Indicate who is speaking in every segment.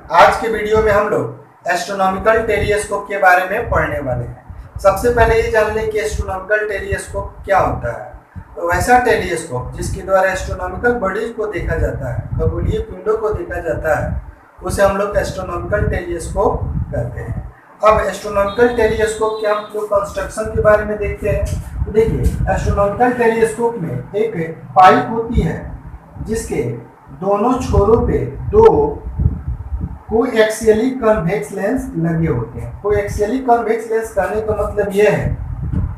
Speaker 1: आज के वीडियो में हम लोग एस्ट्रोनॉमिकल टेलीस्कोप के बारे में पढ़ने वाले हैं। सबसे पहले ये जान लें कि एस्ट्रोनॉमिकल टेलीस्कोप क्या होता है। तो वैसा टेलीस्कोप जिसके द्वारा एस्ट्रोनॉमिकल बॉडीज को देखा जाता है, खगोलीय पिंडों को देखा जाता है, उसे हम लोग एस्ट्रोनॉमिकल टेलीस्कोप कहते हैं। अब एस्ट्रोनॉमिकल टेलीस्कोप के हम लोग कंस्ट्रक्शन के बारे में देखते हैं। तो देखिए, एस्ट्रोनॉमिकल टेलीस्कोप में एक पाइप होती है जिसके दोनों छोरों पे दो कोएक्सियली कन्वेक्स लेंस लगे होते हैं। कोएक्सियली कन्वेक्स लेंस कहने का मतलब यह है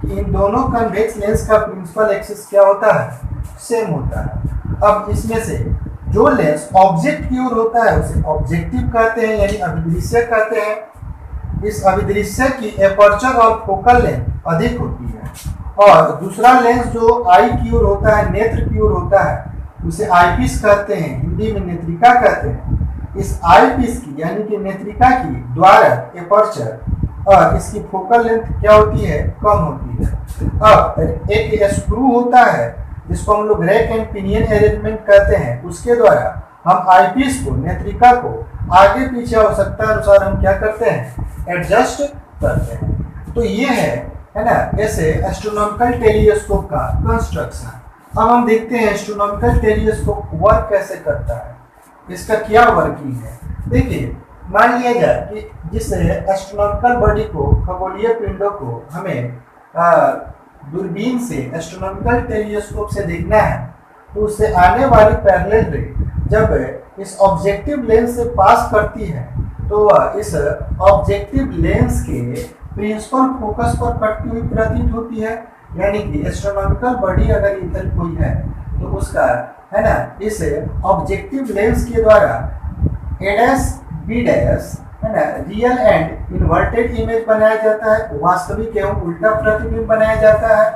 Speaker 1: कि इन दोनों कन्वेक्स लेंस का प्रिंसिपल एक्सिस क्या होता है, सेम होता है। अब इसमें से जो लेंस ऑब्जेक्ट की ओर होता है उसे ऑब्जेक्टिव कहते हैं, यानी अभिदृश्य कहते हैं। इस अभिदृश्य की एपर्चर और फोकल लेंथ अधिक होती है। और दूसरा लेंस जो आई की ओर होता है, नेत्र की ओर होता है, उसे आईपीस कहते हैं, हिंदी में नेत्रिका कहते हैं। इस आईपीस की यानी कि नेत्रिका की द्वारक एपर्चर और इसकी फोकल लेंथ क्या होती है, कम होती है। अब एक स्क्रू होता है जिसको हम लोग रैक एंड पिनियन अरेंजमेंट कहते हैं, उसके द्वारा हम आईपीस को, नेत्रिका को आगे पीछे आवश्यकता अनुसार हम क्या करते हैं, एडजस्ट करते हैं। तो ये है ना, ऐसे एस्ट्रोनॉमिकल टेलीस्कोप का कंस्ट्रक्शन। अब हम देखते हैं एस्ट्रोनॉमिकल टेलीस्कोप वर्क कैसे करता है, इसका क्या वर्किंग है। देखिए, मान लिया जाए कि जिस एस्ट्रोनॉमिकल बॉडी को, खगोलीय पिंडों को हमें दूरबीन से, एस्ट्रोनॉमिकल टेलीस्कोप से देखना है, तो उससे आने वाली पैरेलल रे जब इस ऑब्जेक्टिव लेंस से पास करती है तो वह इस ऑब्जेक्टिव लेंस के प्रिंसिपल फोकस पर कटती हुई प्रतीत होती है। यानी कि एस्ट्रोनॉमिकल बॉडी अगर इधर कोई है तो उसका, है ना, इस ऑब्जेक्टिव लेंस के द्वारा ए डैश बी डैश, है ना, रियल एंड इन्वर्टेड इमेज बनाया जाता है, वास्तविक एवं उल्टा प्रतिबिंब बनाया जाता है।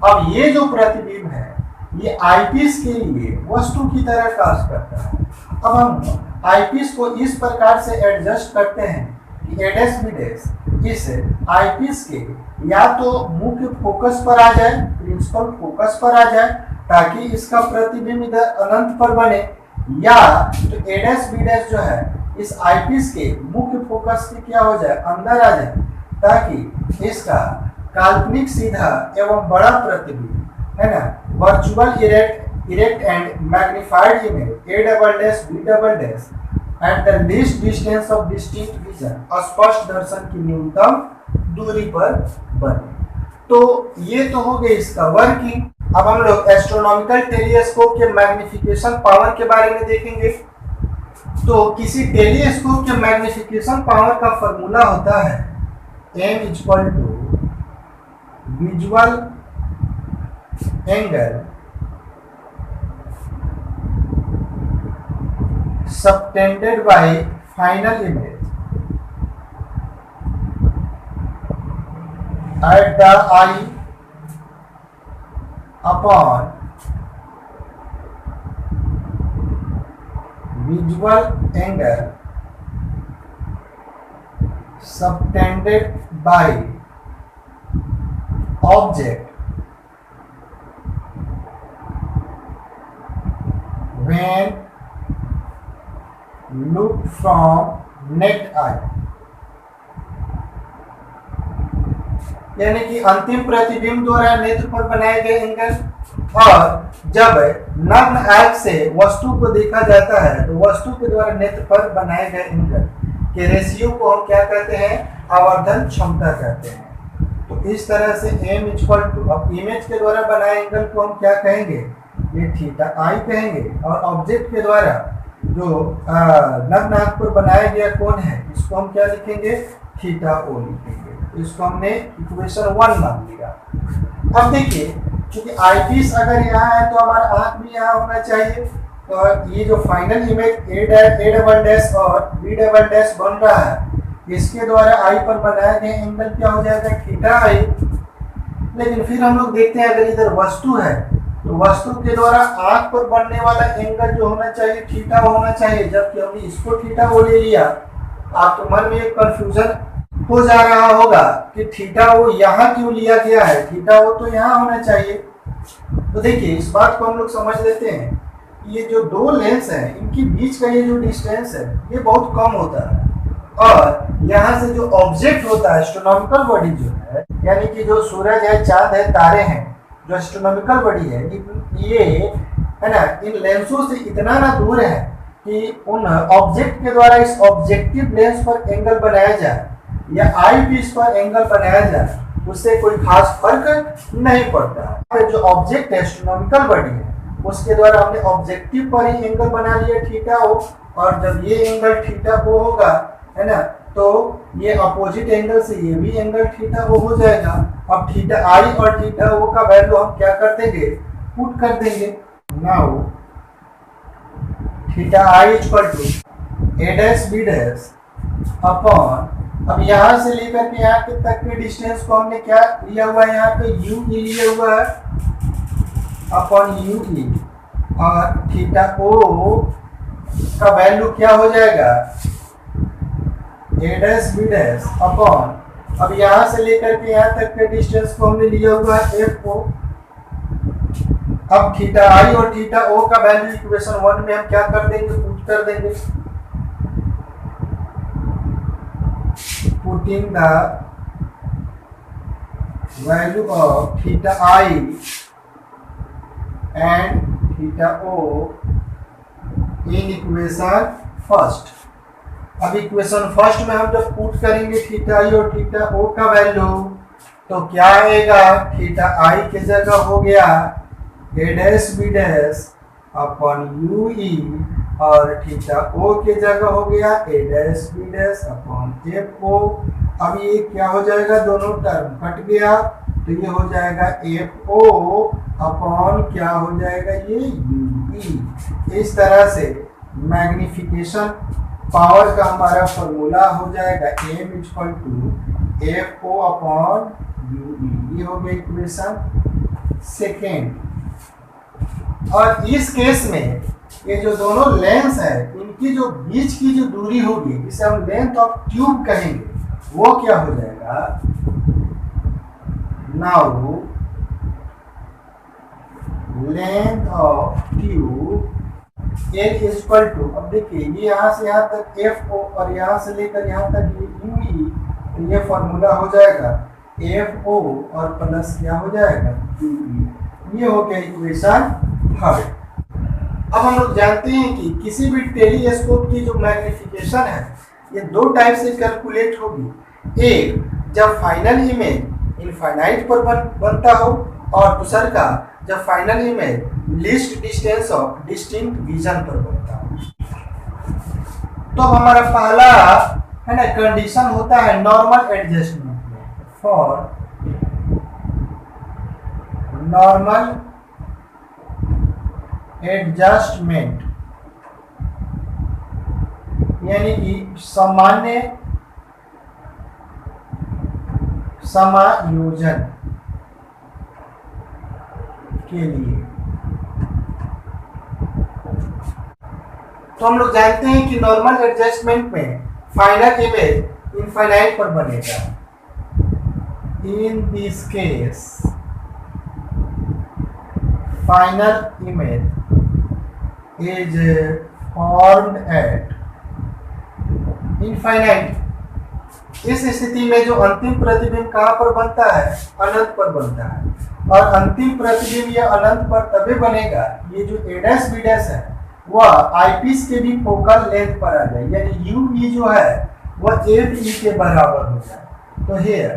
Speaker 1: अब ये जो प्रतिबिंब है ये आईपीस के लिए वस्तु की तरह कार्य करता है। अब हम आईपीस को इस प्रकार से एडजस्ट करते हैं कि ए डैश बी डैश इस आईपीस के या तो मुख्य फोकस पर आ जाए, प्रिंसिपल फोकस पर आ जाए, ताकि इसका प्रतिबिंब इधर अनंत पर बने, या तो ए डैश बी डैश जो है इस आईपीस के मुख्य फोकस के क्या हो जाए, अंदर आ जाए, ताकि इसका काल्पनिक सीधा एवं बड़ा प्रतिबिंब, है ना, virtual erect and magnified image A double dash B double dash at the least distance of distinct vision, स्पष्ट दर्शन की न्यूनतम दूरी पर बने। तो ये तो हो गई इसका वर्किंग। अब हम लोग एस्ट्रोनॉमिकल टेलीस्कोप के मैग्निफिकेशन पावर के बारे में देखेंगे। तो किसी टेलीस्कोप के मैग्निफिकेशन पावर का फॉर्मूला होता है m equal to visual angle subtended by final image at the eye upon visual angle subtended by object when looked from naked eye। यानी कि अंतिम प्रतिबिंब द्वारा नेत्र पर बनाए गए एंगल, और जब नग्न आंख से वस्तु को देखा जाता है तो वस्तु के द्वारा नेत्र पर बनाए गए एंगल के रेशियो को हम क्या कहते हैं, आवर्धन क्षमता कहते हैं। तो इस तरह से m इक्वल टू, अब इमेज के द्वारा बनाए एंगल को हम क्या कहेंगे, ये थीटा आई कहेंगे, और ऑब्जेक्ट के द्वारा जो नग्न आंख पर बनाया गया कोण है इसको हम क्या लिखेंगे, थीटा ओ लिखेंगे। इसको हमने इक्वेशन 1 मान लिया। अब देखिए, क्योंकि आईपीस अगर यहाँ है तो हमारा आंख भी यहाँ होना चाहिए, तो ये जो final image A double dash और बी डबल डैश बन रहा है, इसके द्वारा आई पर बनाया गया एंगल क्या हो जाएगा, थीटा आई। लेकिन फिर हम लोग देखते हैं अगर इधर वस्तु है तो वस्तु के द्वारा आंख पर बनने वाला एंगल जो होना चाहिए, थीटा होना चाहिए, जबकि हमने इसको थीटा वो ले लिया। आपके मन में एक कंफ्यूजन हो जा रहा होगा कि थीटा वो यहाँ क्यों लिया गया है, थीटा वो तो यहाँ होना चाहिए। तो देखिए, इस बात को हम लोग समझ लेते हैं ये जो दो लेंस है इनके बीच का ये जो डिस्टेंस है ये बहुत कम होता है, और यहाँ से जो ऑब्जेक्ट होता है एस्ट्रोनॉमिकल बॉडी जो है, यानी कि जो सूरज है, चांद है, तारे हैं, जो एस्ट्रोनॉमिकल बॉडी है, ये है ना, इन लेंसों से इतना ना दूर है कि उन ऑब्जेक्ट के द्वारा इस ऑब्जेक्टिव लेंस पर एंगल बनाया जाए या आई पीस पर एंगल बनाया जाए, उससे कोई खास फर्क नहीं पड़ता है। जो ऑब्जेक्ट एस्ट्रोनॉमिकल बॉडी है उसके द्वारा हमने ऑब्जेक्टिव पर ही एंगल बना लिया थीटा ओ, और जब ये एंगल थीटा ओ होगा, है ना, तो ये अपोजिट एंगल से ये भी एंगल थीटा ओ हो जाएगा। अब थीटा आई और थीटा ओ का वैल्यू हम क्या कर देंगे, पुट कर देंगे। Now theta I equal to A dash B dash upon, अब यहाँ से लेकर के यहाँ के तक के डिस्टेंस को हमने क्या लिया हुआ है, यहाँ पे यू ई लिया हुआ है, अपॉन यू ई, और थीटा ओ का वैल्यू क्या हो जाएगा, ए डैश बी डैश अपॉन, अब यहाँ से लेकर के यहाँ तक के डिस्टेंस को हमने लिया हुआ है एफ ओ। अब थीटा आई और थीटा ओ का वैल्यू इक्वेशन 1 में हम क्या कर देंगे, पुट कर देंगे। Putting the value of theta I and theta O in equation first. अब इक्वेशन फर्स्ट में हम जब पुट करेंगे थीटा आई और थीटा ओ का वैल्यू, तो क्या आएगा, थीटा आई की जगह हो गया A dash B dash upon U E, और थीटा ओ की जगह हो गया A dash B dash upon F O. अब ये क्या हो जाएगा, दोनों टर्म कट गया, तो ये हो जाएगा एफ ओ अपॉन क्या हो जाएगा, ये यू ई। इस तरह से मैग्निफिकेशन पावर का हमारा फॉर्मूला हो जाएगा M equal to F O upon U E. ये हो गया इक्वेशन सेकेंड। और इस केस में ये जो दोनों लेंस है इनकी जो बीच की जो दूरी होगी, जिसे हम लेंथ ऑफ ट्यूब कहेंगे, वो क्या हो जाएगा, now length of tube L equal to, अब देखिए ये यहाँ से यहाँ तक एफ ओ और यहाँ से लेकर यहाँ तक यू ई, तो ये फॉर्मूला हो जाएगा एफ ओ और प्लस क्या हो जाएगा यू ई। ये हो गया इक्वेशन थर्ड। अब हम लोग जानते हैं कि किसी भी टेलीस्कोप की जो मैग्निफिकेशन है ये दो टाइप से कैलकुलेट होगी। एक, जब फाइनल इमेज इनफाइनाइट पर बनता हो, और दूसरा का जब final image least distance of distinct vision पर बनता हो। तो अब हमारा पहला है ना कंडीशन होता है नॉर्मल एडजस्टमेंट में, फॉर नॉर्मल एडजस्टमेंट, यानी कि सामान्य समायोजन के लिए। तो हम लोग जानते हैं कि नॉर्मल एडजस्टमेंट में फाइनल इमेज इनफाइनाइट पर बनेगा। इन this case final image is formed at infinite। इस स्थिति में जो अंतिम प्रतिबिंब कहाँ पर बनता है, अनंत पर बनता है, और अंतिम प्रतिबिंब या अनंत पर तभी बनेगा ये जो ए डैश बी डैश है वह आईपीस के भी फोकल लेंथ पर आ जाए, यानी यू ई जो है वह एफ ई के बराबर हो जाए। तो here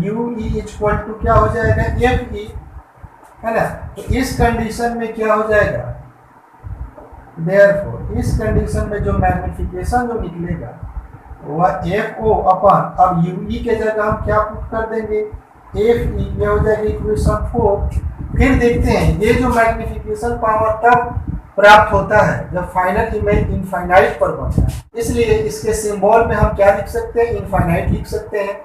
Speaker 1: U E equal to क्या हो जाएगा, एफ ई, है ना। तो इस कंडीशन में क्या हो जाएगा, देयरफॉर इस कंडीशन में जो मैग्निफिकेशन जो निकलेगा वह एफ ओ अपन, अब यू ई के जगह हम क्या पुट कर देंगे, एफ ई, ये हो जाएगा इक्वेशन 4। फिर देखते हैं ये जो मैग्निफिकेशन पावर तब प्राप्त होता है जब फाइनल इमेज इनफाइनाइट पर बनता है, इसलिए इसके सिंबल में हम क्या लिख सकते हैं, इनफाइनाइट लिख सकते हैं।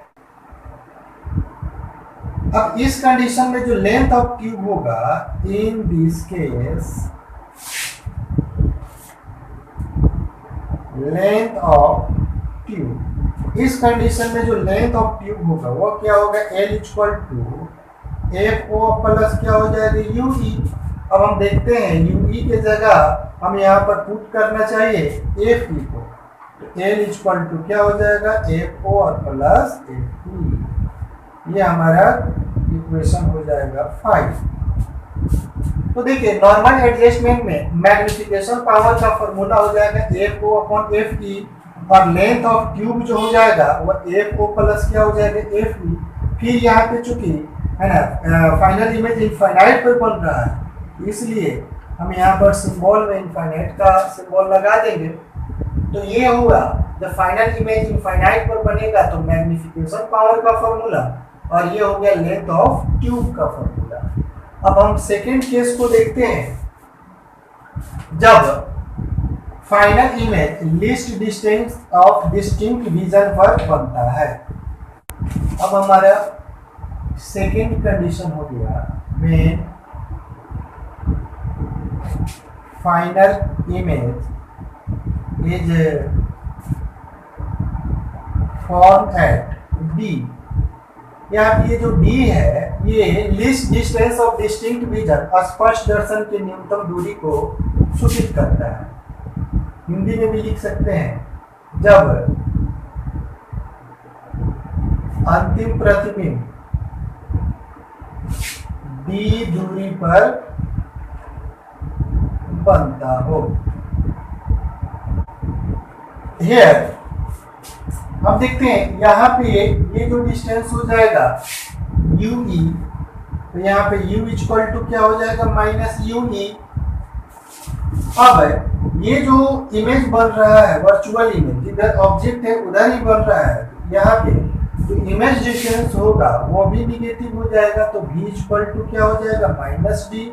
Speaker 1: अब इस कंडीशन में जो लेंथ ऑफ ट्यूब होगा, in this case length of tube, इस कंडीशन में जो लेंथ ऑफ ट्यूब होगा वो क्या होगा, L equal to F O plus क्या हो जाएगा, यू ई। अब हम देखते हैं यूई के जगह हम यहाँ पर पुट करना चाहिए एफ ई को, तो एल इक्वल टू क्या हो जाएगा, एफ ओ और प्लस एफ ई, ये हमारा इक्वेशन हो जाएगा 5। तो देखिए नॉर्मल एडजस्टमेंट में मैग्निफिकेशन पावर का फॉर्मूला हो जाएगा F O upon F E, और लेंथ ऑफ ट्यूब जो हो जाएगा वो एफ ओ प्लस क्या हो जाएगा, एफ ई। फिर यहाँ पे चूंकि है ना फाइनल इमेज इनफाइनाइट पर बन रहा है, इसलिए हम यहाँ पर सिंबल में इनफाइनाइट का सिंबल लगा देंगे। तो ये होगा जब फाइनल इमेज इनफाइनाइट पर बनेगा तो मैग्निफिकेशन पावर का फॉर्मूला, और ये हो गया लेंथ ऑफ ट्यूब का फॉर्मूला। अब हम सेकेंड केस को देखते हैं, जब final image least distance of distinct vision पर बनता है। अब हमारा सेकेंड कंडीशन हो गया में final image is form at D. यहाँ पे ये जो डी है ये least distance of distinct vision, स्पष्ट दर्शन की न्यूनतम दूरी को सूचित करता है। हिंदी में भी लिख सकते हैं, जब अंतिम प्रतिबिंब डी दूरी पर बनता हो। Here अब देखते हैं यहाँ पे ये जो डिस्टेंस हो जाएगा UE, तो यहाँ पे U इक्वल टू क्या हो जाएगा, माइनस UE। अब ये जो इमेज बन रहा है वर्चुअल इमेज, जिधर ऑब्जेक्ट है उधर ही बन रहा है, यहाँ पे जो इमेज डिस्टेंस होगा वो भी निगेटिव हो जाएगा, तो V इक्वल टू क्या हो जाएगा, माइनस डी,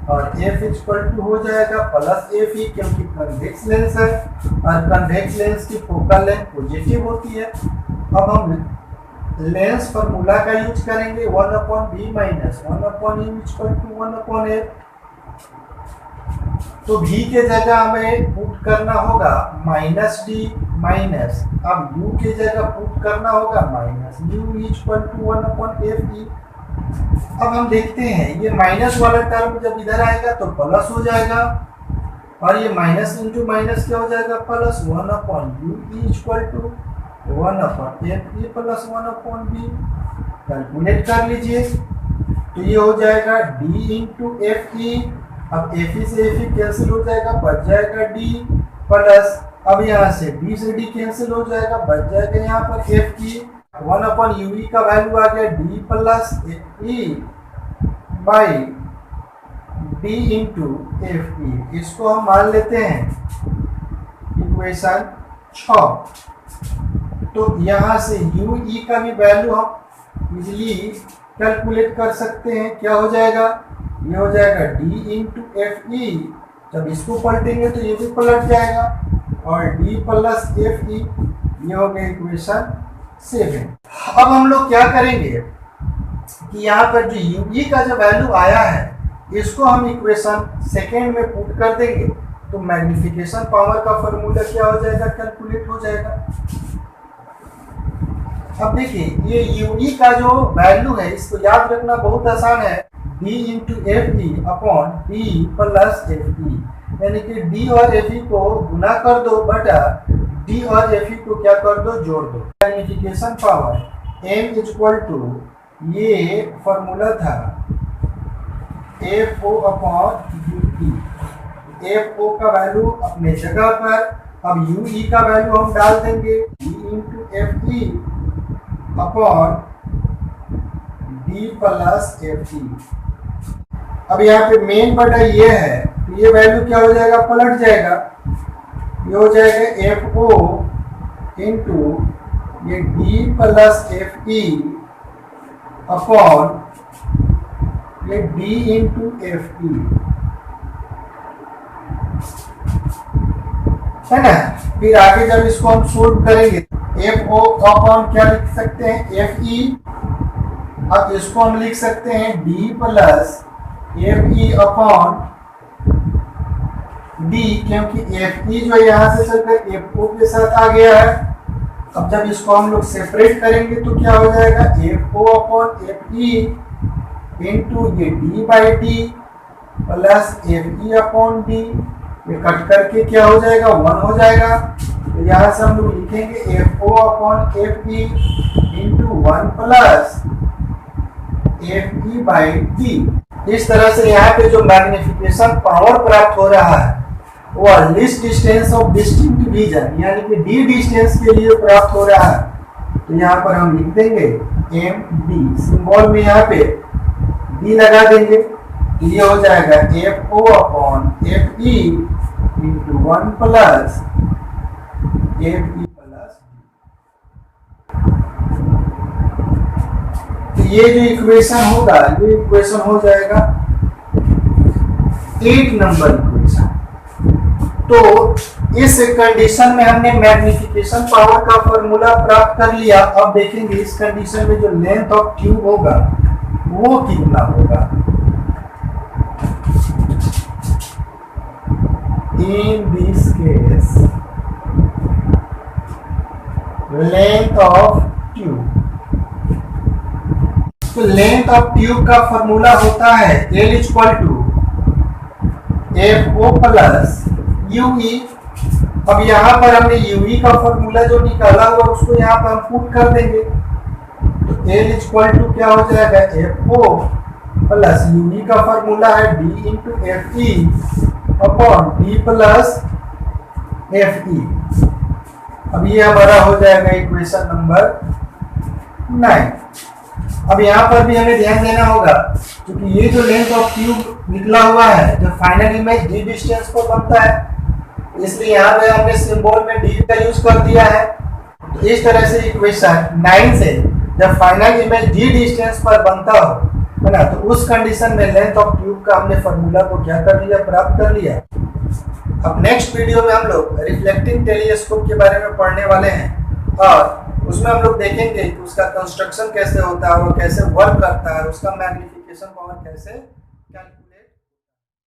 Speaker 1: और F इक्वल टू हो जाएगा प्लस एफ ई, क्योंकि कन्वेक्स लेंस है और कन्वेक्स लेंस की फोकल लेंथ पॉजिटिव होती है। अब हम लेंस फार्मूला का यूज करेंगे 1/b minus 1/u equal to 1/f। तो v के जगह हमें पुट करना होगा माइनस डी माइनस, अब u के जगह पुट करना होगा minus u equal to 1/fe। अब हम देखते हैं ये माइनस वाला टर्म जब इधर आएगा तो प्लस हो जाएगा, और ये माइनस इंटू माइनस क्या हो जाएगा, plus 1/u equal to 1/fe plus 1/b। Calculate कर लीजिए, तो ये हो जाएगा d इंटू एफ ई। अब एफ ई से एफ ई कैंसिल हो जाएगा, बच जाएगा d प्लस, अब यहाँ से d से d कैंसिल हो जाएगा, बच जाएगा यहाँ पर एफ ई। 1/u का वैल्यू आ गया d plus e by d into F E. इसको हम मान लेते हैं इक्वेशन 6। तो यहाँ से u e का भी वैल्यू हम इजीली कैलकुलेट कर सकते हैं। क्या हो जाएगा, ये हो जाएगा d इंटू एफ ई, जब इसको पलटेंगे तो ये भी पलट जाएगा, और d प्लस एफ ई, ये हो गया इक्वेशन 7। अब हम लोग क्या करेंगे कि यहाँ पर जो UE का जो वैल्यू आया है इसको हम इक्वेशन सेकेंड में पुट कर देंगे, तो मैग्निफिकेशन पावर का फॉर्मूला क्या हो जाएगा, कैलकुलेट हो जाएगा। अब देखिए ये UE का जो वैल्यू है इसको याद रखना बहुत आसान है, d into F E upon d plus F ई, यानी कि d और एफ ई को गुना कर दो बटा d और एफ ई को क्या कर दो, जोड़ दो। Magnification power m equal to, ये फॉर्मूला था F O upon U E. F O का वैल्यू अपने जगह पर, अब यू ई का वैल्यू हम डाल देंगे d into F E upon d plus F ई। अब यहाँ पे मेन बटा ये है, तो ये वैल्यू क्या हो जाएगा, पलट जाएगा, ये हो जाएगा एफ ओ इंटू ये d plus F E upon ये d इंटू एफ ई, है ना। फिर आगे जब इसको हम सोल्व करेंगे, एफ ओ अपॉन क्या लिख सकते हैं, एफ ई। अब इसको हम लिख सकते हैं d plus F E upon d, क्योंकि एफ ई जो यहाँ से चलकर एफ ओ के साथ आ गया है। अब जब इसको हम लोग सेपरेट करेंगे तो क्या हो जाएगा, F O upon F E into ये d by D plus F E upon D, ये कट करके क्या हो जाएगा 1 हो जाएगा। तो यहाँ से हम लोग लिखेंगे F O upon F E into 1 plus F E by D. इस तरह से यहाँ पे जो मैग्निफिकेशन पावर प्राप्त हो रहा है वो least distance of distinct region यानी कि डी डिस्टेंस के लिए प्राप्त हो रहा है। तो यहाँ पर हम लिख देंगे एम डी, सिंबल में यहाँ पे डी लगा देंगे। ये हो जाएगा F O upon F E into 1 plus F E plus D. ये जो इक्वेशन होगा ये इक्वेशन हो जाएगा 8 नंबर इक्वेशन। तो इस कंडीशन में हमने मैग्निफिकेशन पावर का फॉर्मूला प्राप्त कर लिया। अब देखेंगे इस कंडीशन में जो लेंथ ऑफ ट्यूब होगा वो कितना होगा। In this case length of tube, तो लेंथ ऑफ ट्यूब का फॉर्मूला होता है L equal to F O plus U E. अब यहाँ पर हमने यूई का फॉर्मूला जो निकाला हुआ उसको यहाँ पर हम पुट कर देंगे। तो L इक्वल टू क्या हो जाएगा एफ ओ प्लस यूई का फॉर्मूला है D into F E upon D plus F ई। अब ये हमारा हो जाएगा इक्वेशन नंबर 9। अब यहाँ पर भी हमें ध्यान देना होगा क्योंकि ये जो लेंथ ऑफ ट्यूब निकला हुआ है जो फाइनल इमेज डी डिस्टेंस पर बनता है, इसलिए यहाँ पे हमने सिंबल में डी का यूज कर दिया है। तो इस तरह से इक्वेशन 9 से जब फाइनल इमेज डी डिस्टेंस पर बनता हो है ना, तो उस कंडीशन में लेंथ ऑफ ट्यूब का हमने फॉर्मूला को क्या कर लिया, प्राप्त कर लिया। अब नेक्स्ट वीडियो में हम लोग रिफ्लेक्टिंग टेलीस्कोप के बारे में पढ़ने वाले हैं और उसमें हम लोग देखेंगे कि उसका कंस्ट्रक्शन कैसे होता है, वो कैसे वर्क करता है, उसका मैग्निफिकेशन पावर कैसे कैलकुलेट